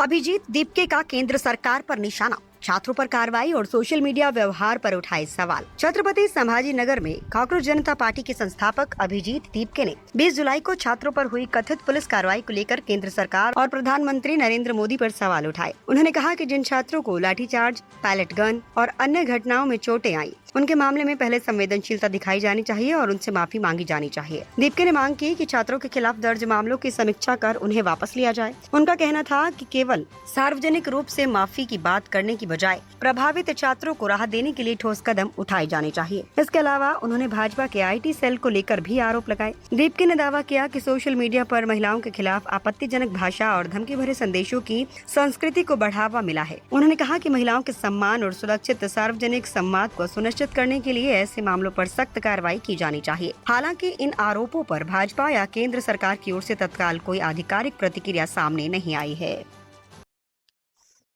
अभिजीत दीपके का केंद्र सरकार पर निशाना, छात्रों पर कार्रवाई और सोशल मीडिया व्यवहार पर उठाए सवाल। छत्रपति संभाजी नगर में कांग्रेस जनता पार्टी के संस्थापक अभिजीत दीपके ने 20 जुलाई को छात्रों पर हुई कथित पुलिस कार्रवाई को लेकर केंद्र सरकार और प्रधानमंत्री नरेंद्र मोदी पर सवाल उठाए। उन्होंने कहा कि जिन छात्रों को लाठीचार्ज, पैलेट गन और अन्य घटनाओं में चोटें आई, उनके मामले में पहले संवेदनशीलता दिखाई जानी चाहिए और उनसे माफी मांगी जानी चाहिए। दीपके ने मांग की कि छात्रों के खिलाफ दर्ज मामलों की समीक्षा कर उन्हें वापस लिया जाए। उनका कहना था कि केवल सार्वजनिक रूप से माफी की बात करने की बजाय प्रभावित छात्रों को राहत देने के लिए ठोस कदम उठाए जाने चाहिए। इसके अलावा उन्होंने भाजपा के IT सेल को लेकर भी आरोप लगाए। दीपके ने दावा किया कि सोशल मीडिया पर महिलाओं के खिलाफ आपत्तिजनक भाषा और धमकी भरे संदेशों की संस्कृति को बढ़ावा मिला है। उन्होंने कहा कि महिलाओं के सम्मान और सुरक्षित सार्वजनिक संवाद को सुनिश्चित करने के लिए ऐसे मामलों पर सख्त कार्रवाई की जानी चाहिए। हालांकि इन आरोपों पर भाजपा या केंद्र सरकार की ओर से तत्काल कोई आधिकारिक प्रतिक्रिया सामने नहीं आई है।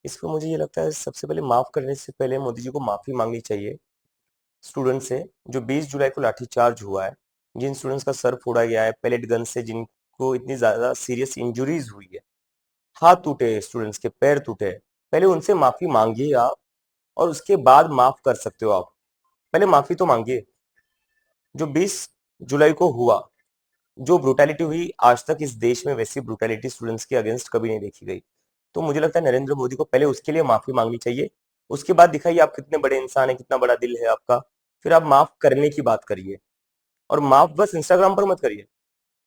इस पर मुझे ये लगता है सबसे पहले माफ करने से पहले मोदी जी को माफी मांगनी चाहिए स्टूडेंट से। जो 20 जुलाई को लाठीचार्ज हुआ है, जिन स्टूडेंट्स का सर फोड़ा गया है पैलेट गन से, जिनको इतनी ज्यादा सीरियस इंजुरीज हुई है, हाथ टूटे, स्टूडेंट्स के पैर टूटे, पहले उनसे माफी मांगिए आप, और उसके बाद माफ कर सकते हो आप। पहले माफी तो मांगिए। जो 20 जुलाई को हुआ, जो ब्रुटैलिटी हुई, आज तक इस देश में वैसी ब्रुटैलिटी स्टूडेंट्स के अगेंस्ट कभी नहीं देखी गई। तो मुझे लगता है नरेंद्र मोदी को पहले उसके लिए माफी मांगनी चाहिए। उसके बाद दिखाइए आप कितने बड़े इंसान है, कितना बड़ा दिल है आपका। फिर आप माफ करने की बात करिए, और माफ बस इंस्टाग्राम पर मत करिए।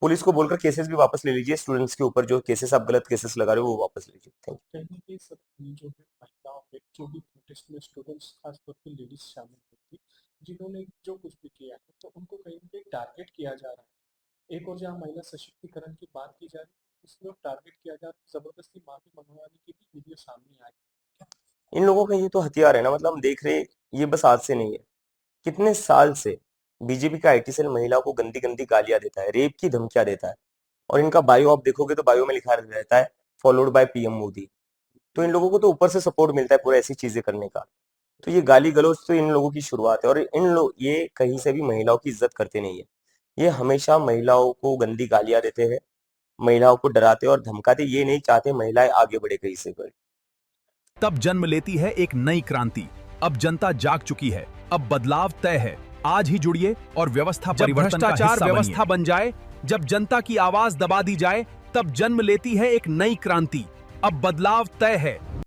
पुलिस को बोलकर केसेस भी वापस ले लीजिए स्टूडेंट्स के ऊपर, जो केसेस आप गलत केसेस लगा रहे हो वो वापस लीजिए। Thank you. कहीं कि सब जो है महिलाओं पे जो भी प्रोटेस्ट में स्टूडेंट्स खासतौर पे लेडीज शामिल हुई थी, जिन्होंने जो कुछ भी किया है, तो उनको कहीं ना कहीं टारगेट किया जा रहा है। एक और जहाँ महिला सशक्तिकरण की बात की जा रही है, उसमें टारगेट किया जा रहा है, जबरदस्ती माफी मंगवाने की भी वीडियो सामने आई। इन लोगों का ये तो हथियार है ना, मतलब हम देख रहे, ये बस आज से नहीं है, कितने साल से बीजेपी का IT सेल महिलाओं को गंदी गंदी गालियां देता है, रेप की धमकियां देता है। और इनका बायो आप देखोगे तो बायो में लिखा रहता है फॉलोड बाय PM मोदी। तो इन लोगों को तो ऊपर से सपोर्ट मिलता है पूरा ऐसी चीजें करने का। तो ये गाली गलौज तो इन लोगों की शुरुआत है, और इन लोग ये कहीं से भी महिलाओं की इज्जत करते नहीं है। ये हमेशा महिलाओं को गंदी गालियां देते हैं, महिलाओं को डराते और धमकाते, ये नहीं चाहते महिलाएं आगे बढ़े कहीं से कोई। तब जन्म लेती है एक नई क्रांति। अब जनता जाग चुकी है, अब बदलाव तय है। आज ही जुड़िए और व्यवस्था परिवर्तन का हिस्सा व्यवस्था बन जाए, जब जनता की आवाज दबा दी जाए, तब जन्म लेती है एक नई क्रांति। अब बदलाव तय है।